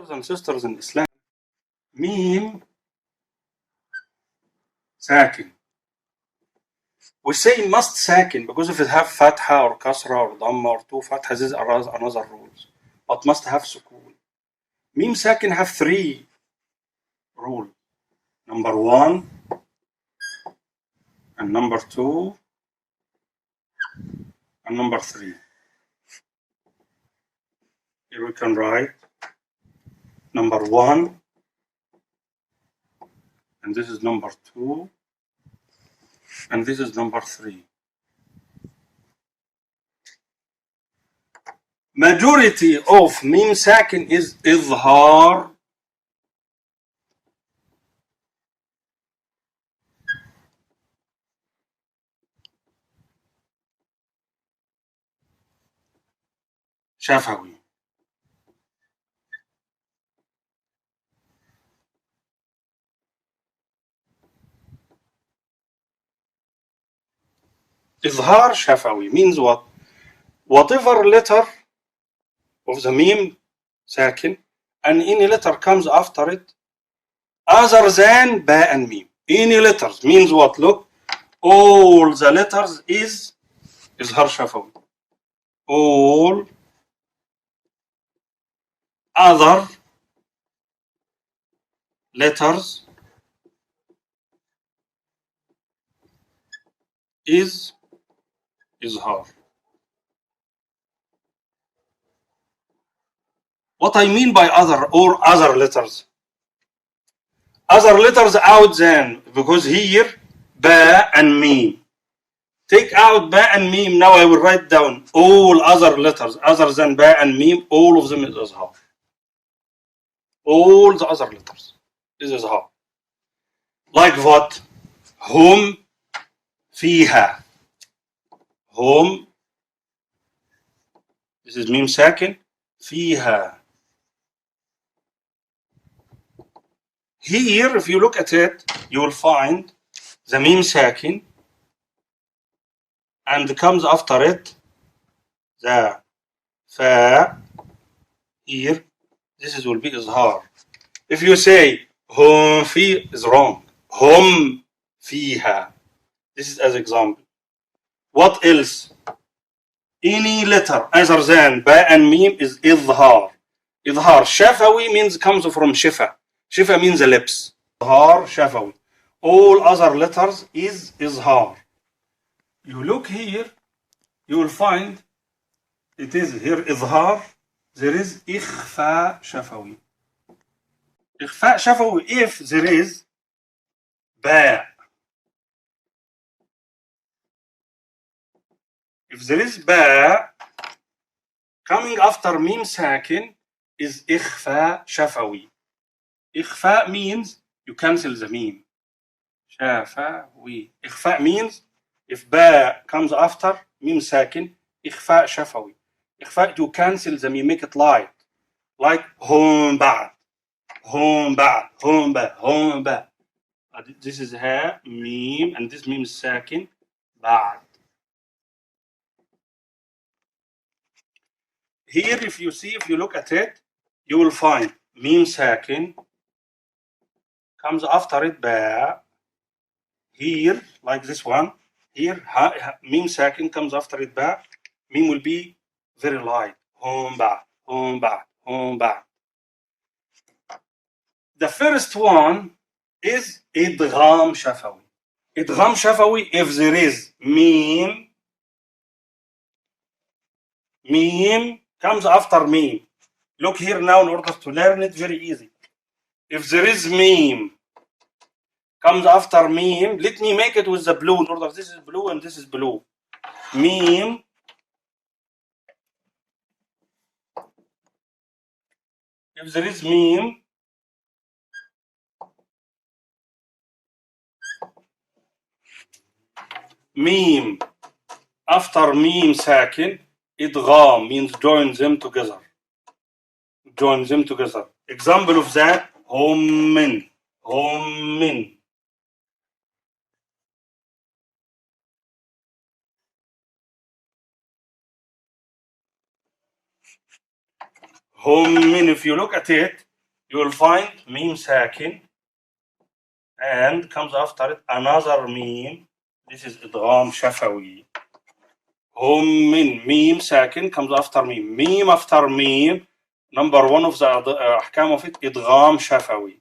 brothers and sisters in Islam, meme sakin. We say must sakin because if it have fatha or kasra or dhamma or two fatha, this is another rules. But must have sukun. Meme sakin have three rules. Number one and number two and number three. Here we can write number one, and this is number two, and this is number three. Majority of meme sakin is izhar. شفوي. إظهار شفوي means what? Whatever letter of the meme sakin and any letter comes after it other than ba and meme. Any letters means what? Look, all the letters is إظهار شفوي. All other letters is إظهار. What I mean by other or other letters? Other letters out than, because here ba and meme. Take out ba and meme. Now I will write down all other letters other than ba and meme. All of them is إظهار. All the other letters is إظهار. Like what? هم فيها. هم. This is meme sakin. فيها. Here, if you look at it, you will find the meme sakin, and comes after it the fa. Here, this will be إظهار. If you say هم في is wrong. هم فيها. This is as example. What else? Any letter other than ba and meme is إظهار. إظهار شفوي means comes from shifa. Shifa means the lips. إظهار شفوي. All other letters is إظهار. You look here, you will find it is here إظهار. There is إخفاء شفوي. إخفاء شفوي if there is ba. If there is ba, coming after meme sakin is إخفاء شفوي. إخفاء means you cancel the meme. شفوي. إخفاء means if ba comes after meme sakin, إخفاء شفوي. إخفاء you cancel the meme, make it light. Like هم بعد. هم بعد. هم ba. هم ba. This is ha meme and this meme is sakin بعد. Here, if you look at it, you will find meme sakin comes after it ba. Here, like this one, here meme sakin comes after it ba. Meme will be very light. Home ba, home ba, home ba. The first one is idgham shafawi. Idgham shafawi if there is meme comes after meme. Look here now in order to learn it very easy. If there is meme comes after meme, let me make it with the blue in order. This is blue and this is blue. Meme if there is meme after meme sakin, idgham means join them together. Join them together. Example of that, hommin. Hommin. Hommin, if you look at it, you will find meme sakin and comes after it another meme. This is idgham shafawi. Hum min meme sakin comes after meme. Meme after meme. Number one of the ahkam of it idgham shafawi.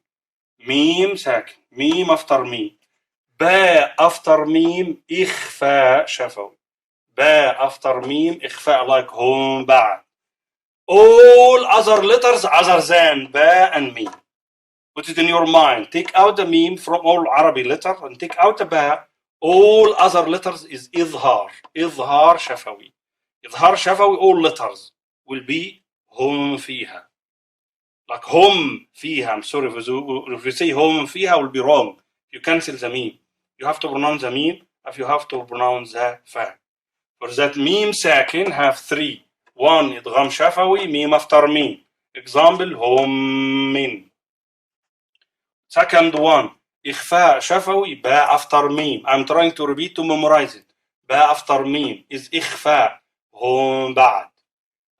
Meme sakin. Meme after meme. Ba after meme ikhfa shafawi. Ba after meme ikhfa like hum ba'd. All other letters other than ba and meme. Put it in your mind. Take out the meme from all Arabic letters and take out the ba. All other letters is idhar. Idhar shafawi. Idhar shafawi, all letters will be hum fiha. Like hum fiha. I'm sorry if you say hum fiha will be wrong. You cancel the meme. You have to pronounce the meme if you have to pronounce the fa. For that meme sakin have three. One idgham shafawi, meme after meme. Example hum min. Second one, إخفاء شفوي ba after meme. I'm trying to repeat to memorize it. Ba after meme is إخفاء هم بعد.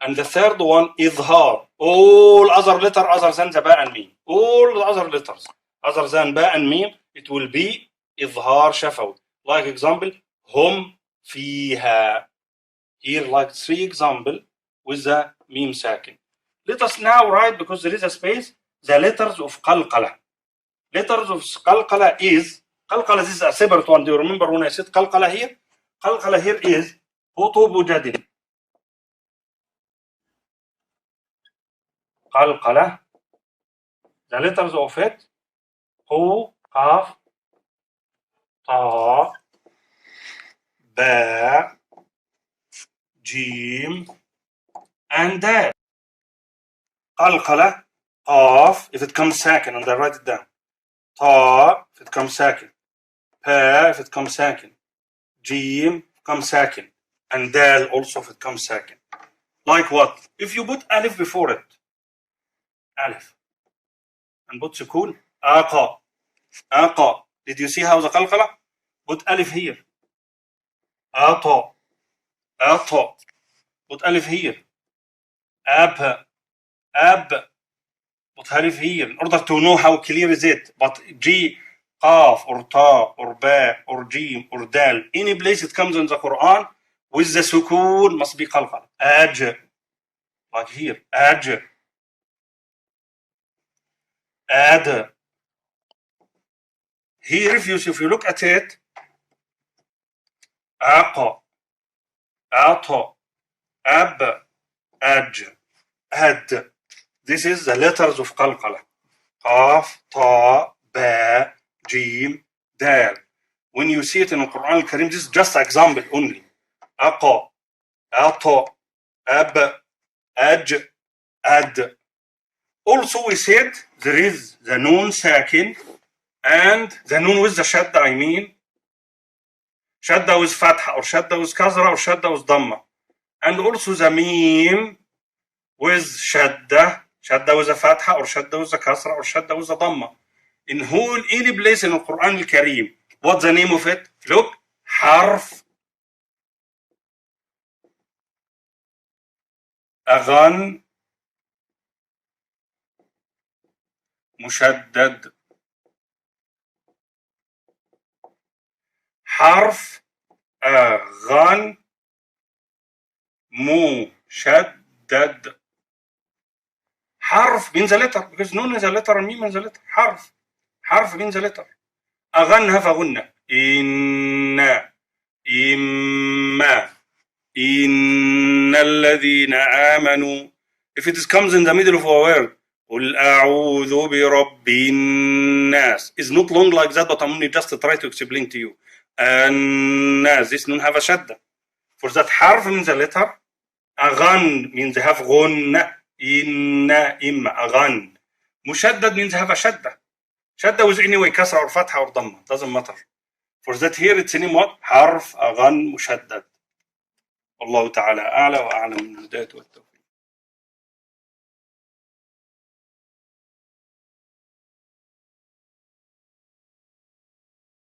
And the third one, إظهار. All other letters other than the ba and meme. All the other letters other than ba and meme, it will be إظهار شفوي. Like example, هم فيها. Here like three example with the meme sakin. Let us now write, because there is a space, the letters of qalqala. Letters of qalqala is, qalqala this is a separate one. Do you remember when I said qalqala here? Qalqala here is hutubu jadin. Qalqala, the letters of it, hu, qaf, ta, ba, jim, and dal. Qalqala, qaf, if it comes second, and I write it down. Ta, if it comes second. Pa, if it comes second. Jim, comes second. And dal also if it comes second. Like what? If you put alif before it. Alif. And put sukun. Aqa. Aqa. Did you see how the qalqala? Put alif here. Ata. Ata. Put alif here. Ab. Ab. Put alif here in order to know how clear is it. But G, Qaf, or Ta, or Ba, or Jim, or Dal, any place it comes in the Quran with the sukoon must be qalqala. Aj. Like here. Aj. Ad. Here, if you look at it, Aqa, Ata, Ab, Aj, Ad. This is the letters of qalqala. Qaf, Ta, Ba, Jim, Dal. When you see it in the Quran al-Karim, this is just an example only. Aqa, Ata, Ab, Aj, Ad. Also we said there is the noon sakin and the noon with the shadda, I mean. Shadda with fatha, or shadda with kasra, or shadda with dhamma. And also the meme with shadda. Shadda with a fatha, or shadda with a kasra, or shadda with a dhamma. In any place in the Quran al-Karim, what's the name of it? Look, harf aghan mushaddad. Harf aghan mushaddad. Harf means a letter, because noon is a letter and meme means a letter. Harf. Harf means a letter. Aghan have a gunna. Inna. Imma. Inna alladhina amanu. If it comes in the middle of a word, قُلْ أَعُوذُ بِرَبِّ النَّاسِ. It's not long like that, but I'm only just try to explain to you. الناس, this noon have a shadda. For that harf means a letter. Aghan means have gunna. Inna, imma, aghan. Mushaddad means have a shadda. Shadda was anyway kasra or fatha or dhamma, doesn't matter. For that here it's name what? Harf aghan mushaddad. Allah Ta'ala a'la wa a'lam min hidayat wa tawfiq.